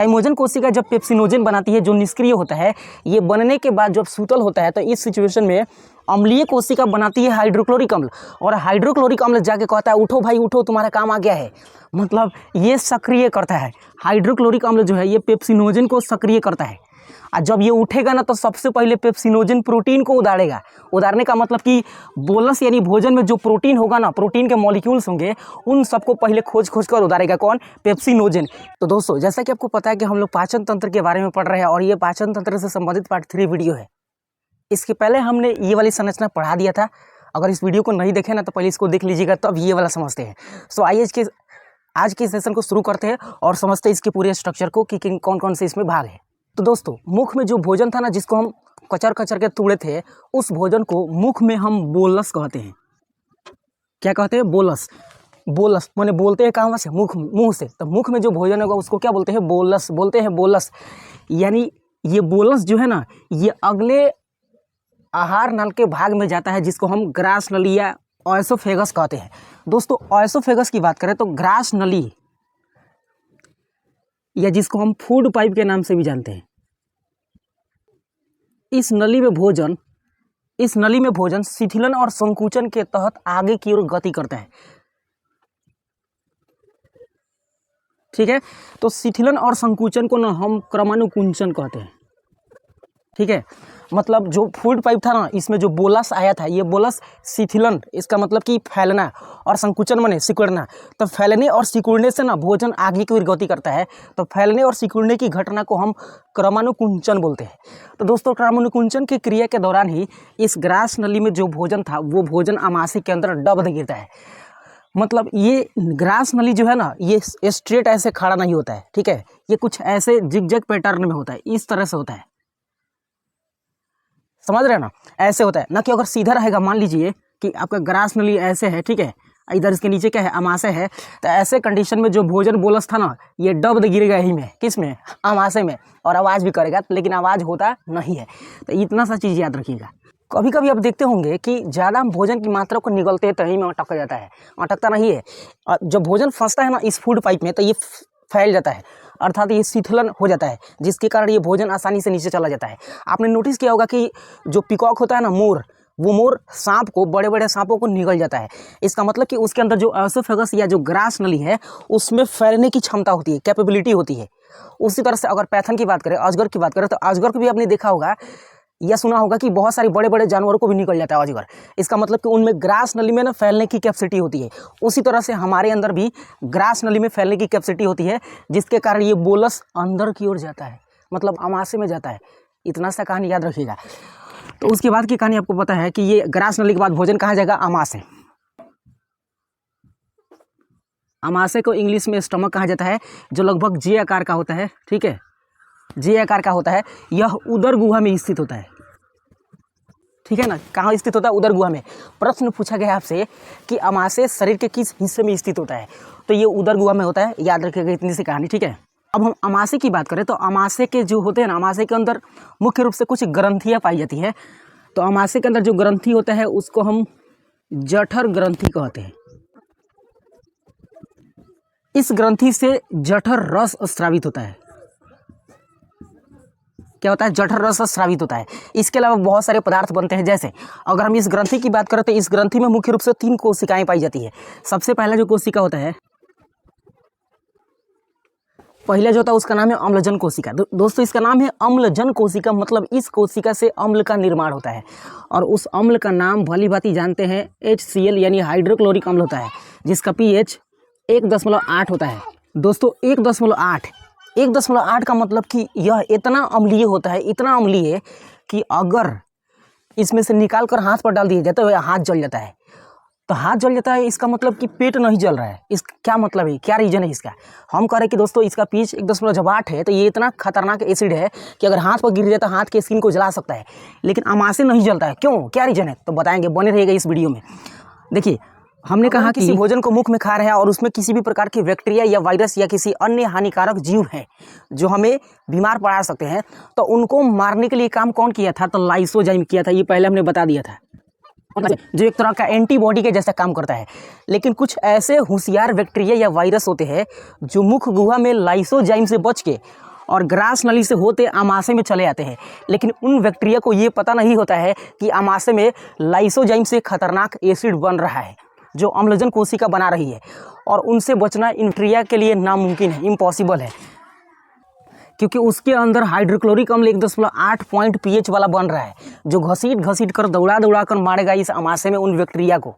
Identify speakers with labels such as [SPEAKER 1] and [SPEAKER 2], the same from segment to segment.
[SPEAKER 1] थाइमोजन कोशिका जब पेप्सिनोजन बनाती है जो निष्क्रिय होता है, ये बनने के बाद जब सूतल होता है तो इस सिचुएशन में अम्लीय कोशिका बनाती है हाइड्रोक्लोरिक अम्ल, और हाइड्रोक्लोरिक अम्ल जाके कहता है उठो भाई उठो तुम्हारा काम आ गया है, मतलब ये सक्रिय करता है। हाइड्रोक्लोरिक अम्ल जो है ये पेप्सिनोजन को सक्रिय करता है, और जब ये उठेगा ना तो सबसे पहले पेप्सिनोजन प्रोटीन को उदाड़ेगा। उदाड़ने का मतलब कि बोलस यानी भोजन में जो प्रोटीन होगा ना, प्रोटीन के मॉलिक्यूल्स होंगे, उन सबको पहले खोज कर उदाड़ेगा कौन? पेप्सिनोजन। तो दोस्तों जैसा कि आपको पता है कि हम लोग पाचन तंत्र के बारे में पढ़ रहे हैं और ये पाचन तंत्र से संबंधित पार्ट 3 वीडियो है। इसके पहले हमने ये वाली संरचना पढ़ा दिया था। अगर इस वीडियो को नहीं देखे ना तो पहले इसको देख लीजिएगा, तब ये वाला समझते हैं। सो आइए आज के सेशन को शुरू करते हैं और समझते हैं इसके पूरे स्ट्रक्चर को कि कौन कौन से इसमें भाग है। तो दोस्तों मुख में जो भोजन था ना, जिसको हम कचर कचर के तोड़े थे, उस भोजन को मुख में हम बोलस कहते हैं। क्या कहते हैं? बोलस। बोलस माने बोलते हैं कहाँ से? मुंह से। तो मुख में जो भोजन होगा उसको क्या बोलते हैं? बोलस। बोलते हैं बोलस। यानी ये बोलस जो है ना, ये अगले आहार नल के भाग में जाता है, जिसको हम ग्रास नली या ऑयसोफेगस कहते हैं। दोस्तों ऑयसोफेगस की बात करें तो ग्रास नली, या जिसको हम फूड पाइप के नाम से भी जानते हैं, इस नली में भोजन शिथिलन और संकुचन के तहत आगे की ओर गति करता है। ठीक है, तो शिथिलन और संकुचन को ना हम क्रमानुकुंचन कहते हैं। ठीक है, मतलब जो फूड पाइप था ना, इसमें जो बोलस आया था, ये बोलस शिथिलन, इसका मतलब कि फैलना, और संकुचन माने सिकुड़ना। तो फैलने और सिकुड़ने से ना भोजन आगे की ओर गति करता है। तो फैलने और सिकुड़ने की घटना को हम क्रमानुकुंचन बोलते हैं। तो दोस्तों क्रमानुकुंचन की क्रिया के दौरान ही इस ग्रास नली में जो भोजन था वो भोजन आमाशय के अंदर डब दे गिरता है। मतलब ये ग्रास नली जो है ना, ये स्ट्रेट ऐसे खड़ा नहीं होता है। ठीक है, ये कुछ ऐसे जिगजैग पैटर्न में होता है, इस तरह से होता है। समझ रहे हैं ना? ऐसे होता है ना, कि अगर सीधा रहेगा, मान लीजिए कि आपका ग्रास नली ऐसे है, ठीक है, इधर इसके नीचे क्या है? आमाशय है। तो ऐसे कंडीशन में जो भोजन बोलस था ना, ये डब दे गिरेगा यही में, किस में? आमाशय में, और आवाज़ भी करेगा, लेकिन आवाज़ होता नहीं है। तो इतना सा चीज़ याद रखिएगा। कभी कभी आप देखते होंगे कि ज़्यादा भोजन की मात्रा को निगलते हैं तो यहीं में अटक जाता है। अटकता नहीं है, और जब भोजन फंसता है ना इस फूड पाइप में, तो ये फैल जाता है, अर्थात ये शिथिलन हो जाता है, जिसके कारण ये भोजन आसानी से नीचे चला जाता है। आपने नोटिस किया होगा कि जो पिकॉक होता है ना, मोर, वो मोर सांप को, बड़े बड़े सांपों को निगल जाता है। इसका मतलब कि उसके अंदर जो ऑयसोफेगस या जो ग्रास नली है, उसमें फैलने की क्षमता होती है, कैपेबिलिटी होती है। उसी तरह से अगर पैथन की बात करें, अजगर की बात करें, तो अजगर को भी आपने देखा होगा या सुना होगा कि बहुत सारे बड़े बड़े जानवरों को भी निकल जाता है अजगर। इसका मतलब कि उनमें ग्रास नली में ना फैलने की कैपेसिटी होती है। उसी तरह से हमारे अंदर भी ग्रास नली में फैलने की कैपेसिटी होती है, जिसके कारण ये बोलस अंदर की ओर जाता है, मतलब आमाशय में जाता है। इतना सा कहानी याद रखिएगा। तो उसके बाद की कहानी आपको पता है कि ये ग्रास नली के बाद भोजन कहाँ जाएगा? आमाशय। आमाशय को इंग्लिश में स्टमक कहा जाता है, जो लगभग जे आकार का होता है। ठीक है, जे आकार का होता है। यह उदर गुहा में स्थित होता है। ठीक है ना, कहाँ स्थित होता है? उदर गुहा में। प्रश्न पूछा गया आपसे कि आमाशय शरीर के किस हिस्से में स्थित होता है, तो ये उदर गुहा में होता है। याद रखिएगा इतनी सी कहानी। ठीक है, अब हम आमाशय की बात करें तो आमाशय के जो होते हैं ना, आमाशय के अंदर मुख्य रूप से कुछ ग्रंथियाँ पाई जाती है। तो आमाशय के अंदर जो ग्रंथि होता है उसको हम जठर ग्रंथि कहते हैं। इस ग्रंथि से जठर रस स्रावित होता है। क्या होता है? जठर रस स्रावित होता है। इसके अलावा बहुत सारे पदार्थ बनते हैं। जैसे अगर हम इस ग्रंथि की बात करें तो इस ग्रंथि में मुख्य रूप से 3 कोशिकाएं पाई जाती है। सबसे पहला जो कोशिका होता है, पहला जो होता है उसका नाम है अम्लजन कोशिका। दोस्तों इसका नाम है अम्लजन कोशिका, मतलब इस कोशिका से अम्ल का निर्माण होता है, और उस अम्ल का नाम भली भांति जानते हैं HCl यानी हाइड्रोक्लोरिक अम्ल होता है, जिसका pH 1.8 होता है। दोस्तों 1.8 का मतलब कि यह इतना अम्लीय होता है, इतना अम्लीय कि अगर इसमें से निकाल कर हाथ पर डाल दिया जाए तो हाथ जल जाता है। तो हाथ जल जाता है, इसका मतलब कि पेट नहीं जल रहा है। इस क्या मतलब है, क्या रीजन है इसका? हम कह रहे हैं कि दोस्तों इसका pH 1.8 है, तो ये इतना खतरनाक एसिड है कि अगर हाथ पर गिर जाए तो हाथ के स्किन को जला सकता है, लेकिन आमाशय नहीं जलता है। क्यों, क्या रीजन है? तो बताएंगे, बने रहिएगा इस वीडियो में। देखिए, हमने कहा कि किसी भोजन को मुख में खा रहे हैं और उसमें किसी भी प्रकार की बैक्टीरिया या वायरस या किसी अन्य हानिकारक जीव है जो हमें बीमार पड़ा सकते हैं, तो उनको मारने के लिए काम कौन किया था? तो लाइसोजाइम किया था। ये पहले हमने बता दिया था, जो एक तरह का एंटीबॉडी के जैसा काम करता है। लेकिन कुछ ऐसे होशियार बैक्टीरिया या वायरस होते हैं जो मुख गुहा में लाइसोजाइम से बच के और ग्रास नली से होते आमाशय में चले आते हैं। लेकिन उन बैक्टीरिया को ये पता नहीं होता है कि आमाशय में लाइसोजाइम से खतरनाक एसिड बन रहा है जो अम्लजन कोशिका बना रही है, और उनसे बचना इन बैक्टीरिया के लिए नामुमकिन है, इम्पॉसिबल है, क्योंकि उसके अंदर हाइड्रोक्लोरिक अम्ल 1.8 पॉइंट pH वाला बन रहा है जो घसीट घसीट कर दौड़ा कर मारेगा इस आमाशय में उन बैक्टीरिया को।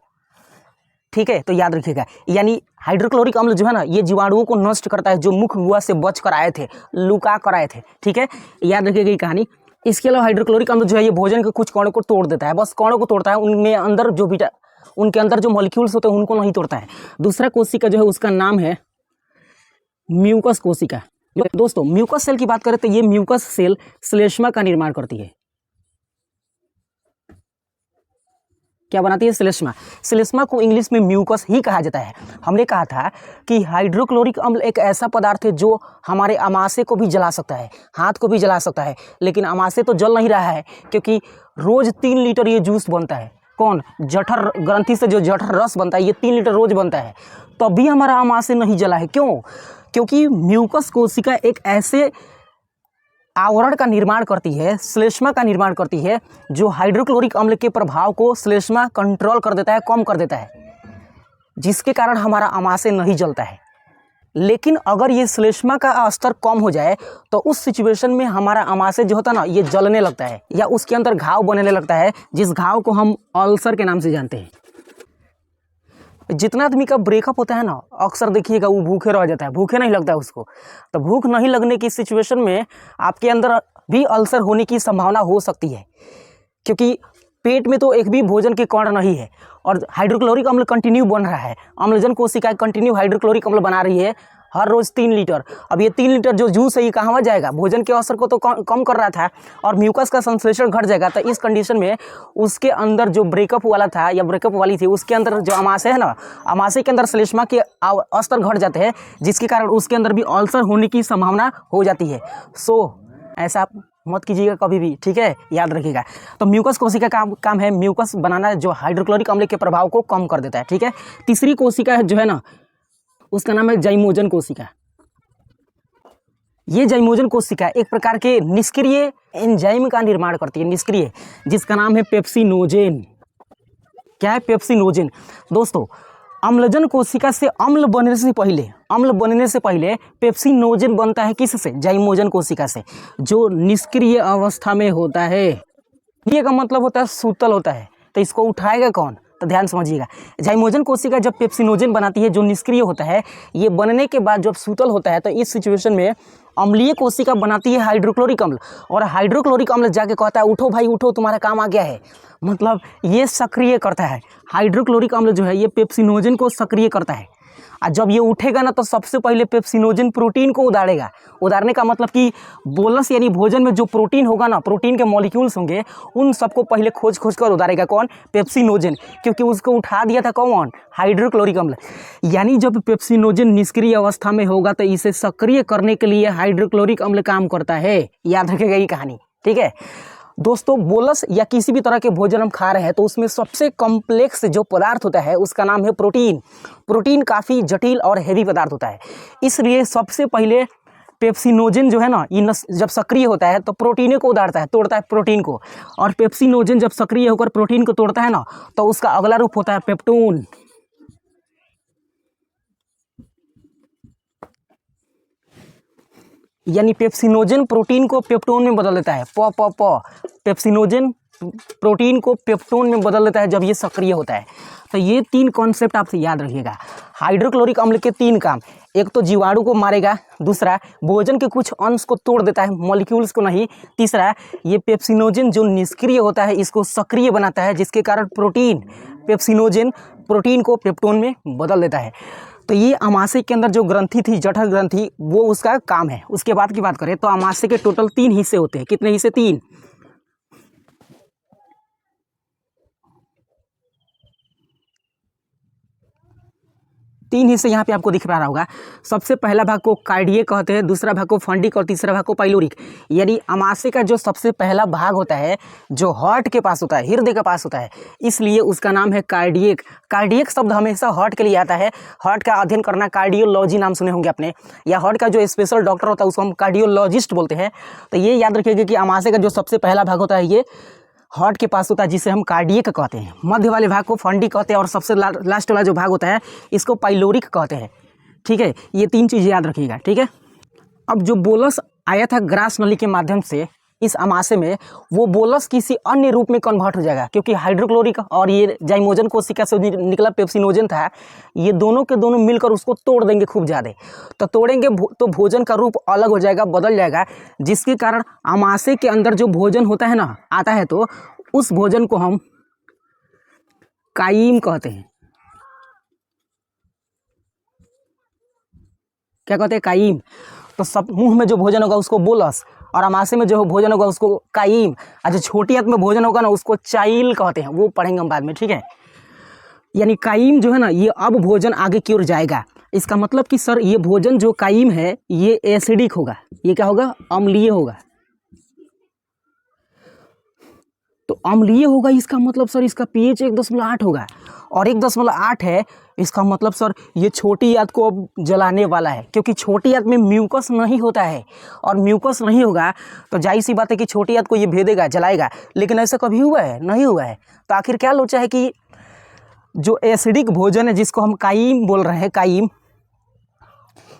[SPEAKER 1] ठीक है, तो याद रखिएगा, यानी हाइड्रोक्लोरिक अम्ल जो है ना, ये जीवाणुओं को नष्ट करता है जो मुख्य गुहा से बच कर आए थे, लुका कर आए थे। ठीक है, याद रखिएगा ये कहानी। इसके अलावा हाइड्रोक्लोरिक अम्ल जो है ये भोजन के कुछ कणों को तोड़ देता है, बस कणों को तोड़ता है, उनमें अंदर जो उनके अंदर जो मॉलिक्यूल्स होते हैं उनको नहीं तोड़ता है। दूसरा कोशिका जो है उसका नाम है म्यूकस कोशिका। दोस्तों म्यूकस सेल की बात करें तो ये म्यूकस सेल श्लेष्मा का निर्माण करती है। क्या बनाती है? श्लेष्मा। श्लेष्मा को इंग्लिश में म्यूकस ही कहा जाता है। हमने कहा था कि हाइड्रोक्लोरिक अम्ल एक ऐसा पदार्थ है जो हमारे आमाशय को भी जला सकता है, हाथ को भी जला सकता है, लेकिन आमाशय तो जल नहीं रहा है क्योंकि रोज 3 लीटर ये जूस बनता है। कौन? जठर ग्रंथि से जो जठर रस बनता है ये 3 लीटर रोज बनता है, तभी हमारा आमाशय नहीं जला है। क्यों? क्योंकि म्यूकस कोशिका एक ऐसे आवरण का निर्माण करती है, श्लेष्मा का निर्माण करती है, जो हाइड्रोक्लोरिक अम्ल के प्रभाव को श्लेष्मा कंट्रोल कर देता है, कम कर देता है, जिसके कारण हमारा आमाशय नहीं जलता है। लेकिन अगर ये श्लेष्मा का स्तर कम हो जाए तो उस सिचुएशन में हमारा आमाशय जो होता है ना, ये जलने लगता है या उसके अंदर घाव बनने लगता है, जिस घाव को हम अल्सर के नाम से जानते हैं। जितना आदमी का ब्रेकअप होता है ना, अक्सर देखिएगा वो भूखे रह जाता है, भूखे नहीं लगता है उसको। तो भूख नहीं लगने की सिचुएशन में आपके अंदर भी अल्सर होने की संभावना हो सकती है, क्योंकि पेट में तो एक भी भोजन के कण नहीं है और हाइड्रोक्लोरिक अम्ल कंटिन्यू बन रहा है। अम्लजन कोशिकाएं कंटिन्यू हाइड्रोक्लोरिक अम्ल बना रही है हर रोज़ 3 लीटर। अब ये 3 लीटर जो जूस है ये कहाँ जाएगा? भोजन के असर को तो कम कर रहा था और म्यूकस का संश्लेषण घट जाएगा। तो इस कंडीशन में उसके अंदर जो ब्रेकअप वाला था या ब्रेकअप वाली थी, उसके अंदर जो आमाशय है ना, आमाशय के अंदर श्लेष्मा के स्तर घट जाते हैं, जिसके कारण उसके अंदर भी अल्सर होने की संभावना हो जाती है। सो ऐसा मत कीजिएगा कभी भी, ठीक है, याद रखिएगा। तो म्यूकस कोशिका का काम है म्यूकस बनाना, जो हाइड्रोक्लोरिक अम्ल के प्रभाव को कम कर देता है। ठीक है, तीसरी कोशिका जो है ना, उसका नाम है जाइमोजन कोशिका। ये जाइमोजन कोशिका एक प्रकार के निष्क्रिय एंजाइम का निर्माण करती है, निष्क्रिय, जिसका नाम है पेप्सिनोजेन। क्या है? पेप्सिनोजेन। दोस्तों अम्लजन कोशिका से अम्ल बनने से पहले पेप्सिनोजेन बनता है किससे? जाइमोजन कोशिका से, जो निष्क्रिय अवस्था में होता है। ये का मतलब होता है सूतल होता है। तो इसको उठाएगा कौन? तो ध्यान समझिएगा, जाइमोजन कोशिका जब पेप्सिनोजेन बनाती है जो निष्क्रिय होता है, ये बनने के बाद जब सूतल होता है तो इस सिचुएशन में अम्लीय कोशिका बनाती है हाइड्रोक्लोरिक अम्ल, और हाइड्रोक्लोरिक अम्ल जाके कहता है उठो भाई उठो, तुम्हारा काम आ गया है। मतलब ये सक्रिय करता है, हाइड्रोक्लोरिक अम्ल जो है ये पेप्सिनोजेन को सक्रिय करता है। और जब ये उठेगा ना तो सबसे पहले पेप्सिनोजेन प्रोटीन को उदाड़ेगा। उदाड़ने का मतलब कि बोलस यानी भोजन में जो प्रोटीन होगा ना, प्रोटीन के मॉलिक्यूल्स होंगे, उन सबको पहले खोज कर उदाड़ेगा। कौन? पेप्सिनोजेन, क्योंकि उसको उठा दिया था कौन? हाइड्रोक्लोरिक अम्ल। यानी जब पेप्सिनोजेन निष्क्रिय अवस्था में होगा तो इसे सक्रिय करने के लिए हाइड्रोक्लोरिक अम्ल काम करता है। याद रखेगा ये कहानी, ठीक है दोस्तों। बोलस या किसी भी तरह के भोजन हम खा रहे हैं तो उसमें सबसे कॉम्प्लेक्स जो पदार्थ होता है उसका नाम है प्रोटीन। प्रोटीन काफ़ी जटिल और हैवी पदार्थ होता है, इसलिए सबसे पहले पेप्सिनोजेन जो है ना, ये जब सक्रिय होता है तो प्रोटीन को उदाड़ता है, तोड़ता है प्रोटीन को। और पेप्सिनोजेन जब सक्रिय होकर प्रोटीन को तोड़ता है ना, तो उसका अगला रूप होता है पेप्टोन। यानी पेप्सिनोजेन प्रोटीन को पेप्टोन में बदल देता है। पेप्सिनोजेन प्रोटीन को पेप्टोन में बदल देता है जब ये सक्रिय होता है। तो ये 3 कॉन्सेप्ट आपसे याद रखिएगा। हाइड्रोक्लोरिक अम्ल के 3 काम, एक तो जीवाणु को मारेगा, दूसरा भोजन के कुछ अंश को तोड़ देता है, मॉलिक्यूल्स को नहीं, तीसरा ये पेप्सिनोजेन जो निष्क्रिय होता है इसको सक्रिय बनाता है, जिसके कारण पेप्सिनोजेन प्रोटीन को पेप्टोन में बदल देता है। तो ये आमाशय के अंदर जो ग्रंथि थी, जठर ग्रंथि, वो उसका काम है। उसके बाद की बात करें तो आमाशय के टोटल 3 हिस्से होते हैं। कितने हिस्से? 3। तीन हिस्से यहाँ पे आपको दिख पा रहा होगा। सबसे पहला भाग को कार्डियक कहते हैं, दूसरा भाग को फंडिक और तीसरा भाग को पाइलोरिक। यानी अमाशय का जो सबसे पहला भाग होता है जो हार्ट के पास होता है, हृदय के पास होता है, इसलिए उसका नाम है कार्डियक। कार्डियक शब्द हमेशा हार्ट के लिए आता है। हार्ट का अध्ययन करना, कार्डियोलॉजी नाम सुने होंगे आपने, या हार्ट का जो स्पेशल डॉक्टर होता है उसको हम कार्डियोलॉजिस्ट बोलते हैं। तो ये याद रखिएगा कि अमाशय का जो सबसे पहला भाग होता है ये हार्ट के पास होता है, जिसे हम कार्डियक कहते हैं। मध्य वाले भाग को फंडिक कहते हैं और सबसे लास्ट वाला जो भाग होता है इसको पाइलोरिक कहते हैं। ठीक है, ये तीन चीज़ याद रखिएगा। ठीक है, अब जो बोलस आया था ग्रास नली के माध्यम से इस अमाशय में, वो बोलस किसी अन्य रूप में कन्वर्ट हो जाएगा, क्योंकि हाइड्रोक्लोरिक और ये जाइमोजन कोशिका से निकला पेप्सिनोजन था, ये दोनों के दोनों मिलकर उसको तोड़ देंगे खूब ज़्यादा। तो तोड़ेंगे तो भोजन का रूप अलग हो जाएगा, बदल जाएगा, जिसके कारण अमाशय के अंदर जो भोजन होता है ना, आता है, तो उस भोजन को हम काइम कहते हैं। क्या कहते हैं? काइम। तो सब मुंह में जो भोजन होगा उसको बोलस, और अमाशय में जो भोजन होगा उसको काइम, और जो छोटी आंत में भोजन होगा ना उसको चाइल कहते हैं, वो पढ़ेंगे हम बाद में। ठीक है, यानी काइम जो है ना, ये अब भोजन आगे की ओर जाएगा। इसका मतलब कि सर ये भोजन जो काइम है ये एसिडिक होगा, ये क्या होगा? अम्लीय होगा। तो अम्लीय होगा, इसका मतलब सर इसका pH 1.8 होगा, और 1.8 है, इसका मतलब सर ये छोटी आंत को अब जलाने वाला है, क्योंकि छोटी आंत में म्यूकस नहीं होता है, और म्यूकस नहीं होगा तो जाहिर सी बात है कि छोटी आंत को ये भेदेगा, जलाएगा। लेकिन ऐसा कभी हुआ है? नहीं हुआ है। तो आखिर क्या लोचा है कि जो एसिडिक भोजन है जिसको हम काइम बोल रहे हैं, काइम,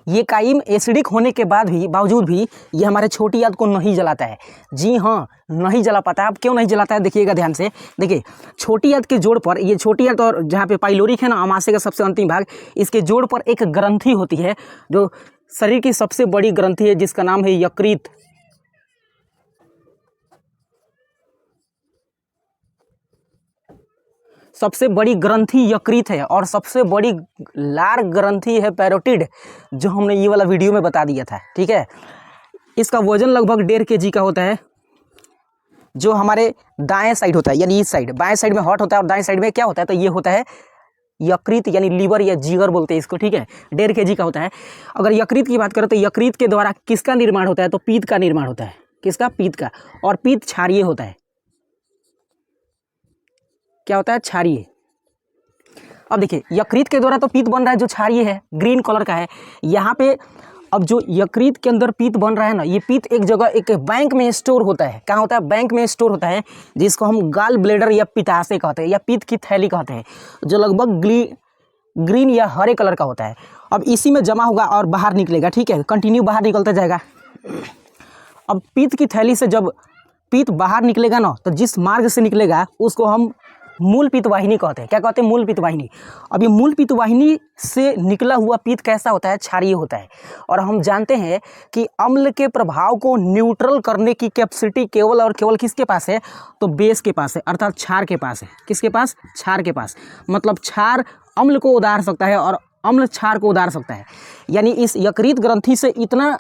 [SPEAKER 1] ये काइम एसिडिक होने के बावजूद भी ये हमारे छोटी आंत को नहीं जलाता है। जी हाँ, नहीं जला पाता है। अब क्यों नहीं जलाता है देखिएगा ध्यान से। देखिए, छोटी आंत के जोड़ पर, ये छोटी आंत और जहाँ पे पाइलोरिक है ना, अमाशय का सबसे अंतिम भाग, इसके जोड़ पर एक ग्रंथि होती है जो शरीर की सबसे बड़ी ग्रंथि है, जिसका नाम है यकृत। सबसे बड़ी ग्रंथि यकृत है, और सबसे बड़ी लार ग्रंथि है पैरोटिड, जो हमने ये वाला वीडियो में बता दिया था। ठीक है, इसका वजन लगभग 1.5 kg का होता है, जो हमारे दाएं साइड होता है, यानी इस साइड, बाएं साइड में हार्ट होता है और दाएं साइड में क्या होता है? तो ये होता है यकृत, यानी लीवर या जिगर बोलते हैं इसको। ठीक है, 1.5 kg का होता है। अगर यकृत की बात करें तो यकृत के द्वारा किसका निर्माण होता है? तो पीत का निर्माण होता है। किसका? पीत का। और पीत क्षारीय होता है। क्या होता है? क्षारीय। अब देखिए, यकृत के द्वारा तो पीत बन रहा है जो क्षारीय है, ग्रीन कलर का है। यहाँ पे अब जो यकृत के अंदर पीत बन रहा है ना, ये पीत एक जगह एक बैंक में स्टोर होता है। कहाँ होता है? बैंक में स्टोर होता है, जिसको हम गाल ब्लेडर या पित्ताशय कहते हैं, या पीत की थैली कहते हैं, जो लगभग ग्रीन या हरे कलर का होता है। अब इसी में जमा होगा और बाहर निकलेगा। ठीक है, कंटिन्यू बाहर निकलता जाएगा। अब पीत की थैली से जब पीत बाहर निकलेगा ना, तो जिस मार्ग से निकलेगा उसको हम मूल पित्त वाहिनी कहते हैं। क्या कहते हैं? मूल पित्त वाहिनी। अब ये मूल पित्त वाहिनी से निकला हुआ पित्त कैसा होता है? क्षारीय होता है। और हम जानते हैं कि अम्ल के प्रभाव को न्यूट्रल करने की कैपेसिटी केवल और केवल किसके पास है? तो बेस के पास है, अर्थात क्षार के पास है। किसके पास? क्षार के पास। मतलब क्षार अम्ल को उदार सकता है और अम्ल क्षार को उदार सकता है। यानी इस यकृत ग्रंथि से इतना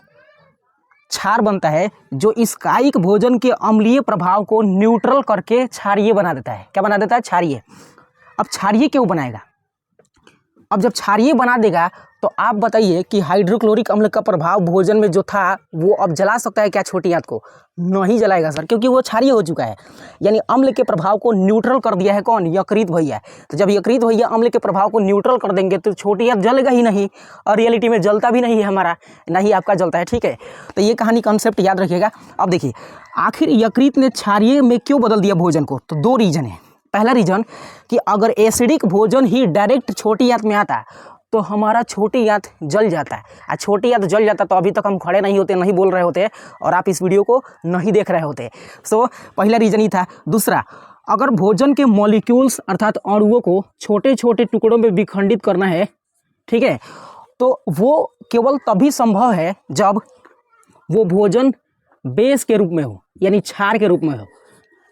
[SPEAKER 1] क्षार बनता है जो इस कायिक भोजन के अम्लीय प्रभाव को न्यूट्रल करके क्षारीय बना देता है। क्या बना देता है? क्षारीय। अब क्षारीय क्यों बनाएगा? अब जब क्षारीय बना देगा तो आप बताइए कि हाइड्रोक्लोरिक अम्ल का प्रभाव भोजन में जो था वो अब जला सकता है क्या छोटी आंत को? नहीं जलाएगा सर, क्योंकि वो क्षारीय हो चुका है। यानी अम्ल के प्रभाव को न्यूट्रल कर दिया है कौन? यकृत भैया। तो जब यकृत भैया अम्ल के प्रभाव को न्यूट्रल कर देंगे तो छोटी आंत जलेगा ही नहीं, और रियलिटी में जलता भी नहीं है हमारा, नहीं आपका जलता है। ठीक है, तो ये कहानी कॉन्सेप्ट याद रखिएगा। अब देखिए, आखिर यकृत ने क्षारीय में क्यों बदल दिया भोजन को? तो 2 रीजन है। पहला रीजन कि अगर एसिडिक भोजन ही डायरेक्ट छोटी आंत में आता तो हमारा छोटी आंत जल जाता है, और छोटी आंत जल जाता तो अभी तक हम खड़े नहीं होते, नहीं बोल रहे होते, और आप इस वीडियो को नहीं देख रहे होते। सो पहला रीजन ही था। दूसरा, अगर भोजन के मॉलिक्यूल्स अर्थात अणुओं को छोटे छोटे टुकड़ों में विखंडित करना है, ठीक है, तो वो केवल तभी संभव है जब वो भोजन बेस के रूप में हो, यानी क्षार के रूप में हो।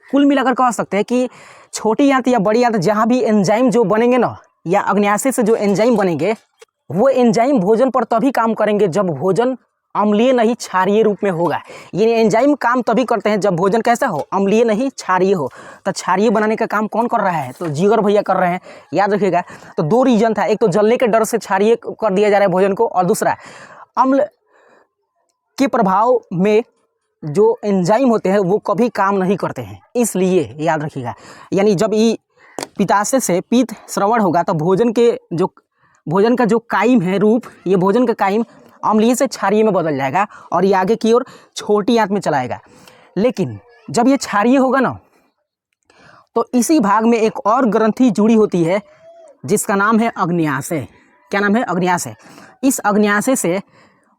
[SPEAKER 1] कुल मिलाकर कह सकते हैं कि छोटी आंत या बड़ी आंत जहाँ भी एंजाइम जो बनेंगे ना, या अग्न्याशय से जो एंजाइम बनेंगे, वो एंजाइम भोजन पर तभी काम करेंगे जब भोजन अम्लीय नहीं क्षारीय रूप में होगा। ये एंजाइम काम तभी करते हैं जब भोजन कैसा हो, अम्लीय नहीं क्षारीय हो। तो क्षारीय बनाने का काम कौन कर रहा है, तो जिगर भैया कर रहे हैं, याद रखिएगा। तो दो रीजन था, एक तो जलने के डर से क्षारीय कर दिया जा रहा है भोजन को, और दूसरा अम्ल के प्रभाव में जो एंजाइम होते हैं वो कभी काम नहीं करते हैं, इसलिए याद रखिएगा। यानी जब ये पित्ताशय से पित्त श्रवण होगा तो भोजन का जो काइम है रूप, ये भोजन का काइम अम्लीय से क्षारीय में बदल जाएगा और ये आगे की ओर छोटी आंत में चलाएगा। लेकिन जब ये क्षारीय होगा ना, तो इसी भाग में एक और ग्रंथि जुड़ी होती है जिसका नाम है अग्न्याशय। क्या नाम है, अग्न्याशय। इस अग्न्याशय से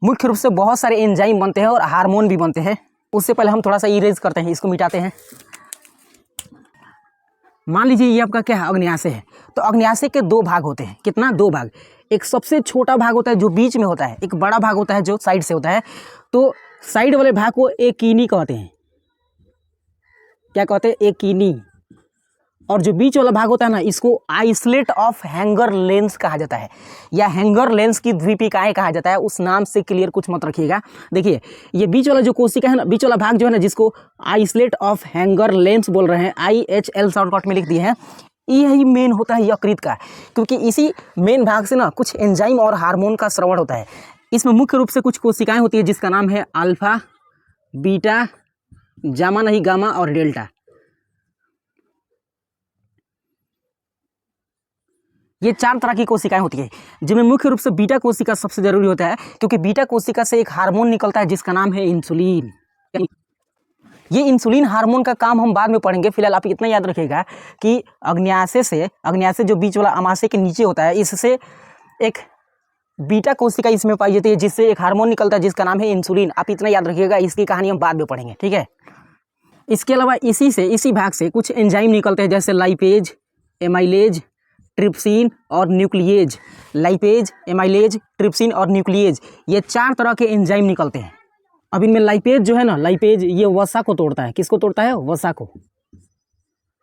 [SPEAKER 1] मुख्य रूप से बहुत सारे एंजाइम बनते हैं और हार्मोन भी बनते हैं। उससे पहले हम थोड़ा सा इरेज करते हैं, इसको मिटाते हैं। मान लीजिए ये आपका क्या है, अग्न्याशय है। तो अग्न्याशय के दो भाग होते हैं, कितना, दो भाग। एक सबसे छोटा भाग होता है जो बीच में होता है, एक बड़ा भाग होता है जो साइड से होता है। तो साइड वाले भाग को एकीनी कहते हैं। क्या कहते हैं, एकीनी। और जो बीच वाला भाग होता है ना, इसको आइसलेट ऑफ हैंगर लेंस कहा जाता है, या हैंगर लेंस की द्वीपिकाएं कहा जाता है। उस नाम से क्लियर कुछ मत रखिएगा। देखिए ये बीच वाला जो कोशिका है ना, बीच वाला भाग जो है ना, जिसको आइसलेट ऑफ हैंगर लेंस बोल रहे हैं, IHL शॉर्टकट में लिख दिए हैं, यही मेन होता है यकृत का। क्योंकि इसी मेन भाग से ना कुछ एंजाइम और हार्मोन का स्रवण होता है। इसमें मुख्य रूप से कुछ कोशिकाएं होती है जिसका नाम है अल्फा, बीटा, जामा नहीं गामा और डेल्टा। ये 4 तरह की कोशिकाएं होती है, जिनमें मुख्य रूप से बीटा कोशिका सबसे जरूरी होता है, क्योंकि बीटा कोशिका से एक हार्मोन निकलता है जिसका नाम है इंसुलिन। ये इंसुलिन हार्मोन का काम हम बाद में पढ़ेंगे। फिलहाल आप इतना याद रखिएगा कि अग्न्याशय जो बीच वाला अमाशय के नीचे होता है, इससे एक बीटा कोशिका इसमें पाई जाती है जिससे एक हार्मोन निकलता है जिसका नाम है इंसुलिन। आप इतना याद रखिएगा, इसकी कहानी हम बाद में पढ़ेंगे, ठीक है। इसके अलावा इसी भाग से कुछ एंजाइम निकलते हैं, जैसे लाइपेज, एमाइलेज, ट्रिप्सिन और न्यूक्लिएज। लाइपेज, एमाइलेज, ट्रिप्सिन और न्यूक्लिएज, ये 4 तरह के एंजाइम निकलते हैं। अब इनमें लाइपेज जो है ना, लाइपेज ये वसा को तोड़ता है। किसको तोड़ता है, वसा को,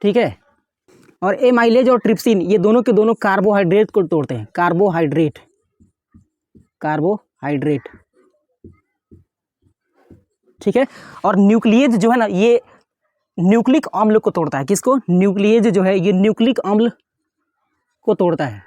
[SPEAKER 1] ठीक है। और एमाइलेज और ट्रिप्सिन ये दोनों के दोनों कार्बोहाइड्रेट को तोड़ते हैं। कार्बोहाइड्रेट, ठीक है। और न्यूक्लिएज जो है ना, ये न्यूक्लिक अम्ल को तोड़ता है। किसको, न्यूक्लिएज जो है ये न्यूक्लिक अम्ल को तोड़ता है,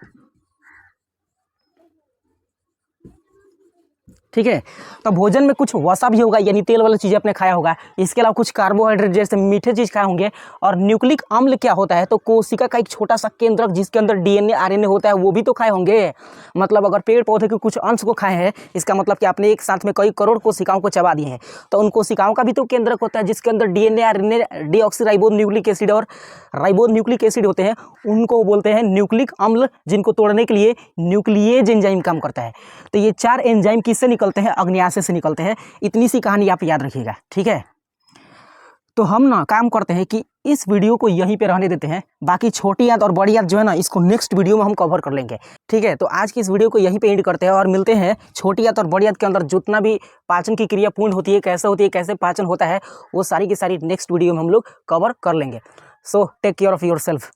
[SPEAKER 1] ठीक है। तो भोजन में कुछ वसा भी होगा, यानी तेल वाली चीज़ें आपने खाया होगा। इसके अलावा कुछ कार्बोहाइड्रेट जैसे मीठे चीज़ खाए होंगे। और न्यूक्लिक अम्ल क्या होता है, तो कोशिका का एक छोटा सा केंद्रक जिसके अंदर DNA RNA होता है, वो भी तो खाए होंगे। मतलब अगर पेड़ पौधे के कुछ अंश को खाए हैं, इसका मतलब कि आपने एक साथ में कई करोड़ कोशिकाओं को चबा दिए हैं। तो उन कोशिकाओं का भी तो केंद्रक होता है जिसके अंदर DNA RNA, डीऑक्सीराइबोन्यूक्लिक एसिड और राइबोन्यूक्लिक एसिड होते हैं। उनको बोलते हैं न्यूक्लिक अम्ल, जिनको तोड़ने के लिए न्यूक्लिएज एंजाइम काम करता है। तो ये 4 एंजाइम किससे निकलते हैं, अग्न्याशय से निकलते हैं। इतनी सी कहानी आप याद रखिएगा, ठीक है। तो हम ना काम करते हैं कि इस वीडियो को यहीं पे रहने देते हैं। बाकी छोटी आंत और बड़ी आंत जो है ना, इसको नेक्स्ट वीडियो में हम कवर कर लेंगे, ठीक है। तो आज की इस वीडियो को यहीं पे एंड करते हैं और मिलते हैं छोटी आंत और बड़ी आंत के अंदर जितना भी पाचन की क्रिया पूर्ण होती है, कैसे होती है, कैसे पाचन होता है, वो सारी की सारी नेक्स्ट वीडियो में हम लोग कवर कर लेंगे। So take care of your self.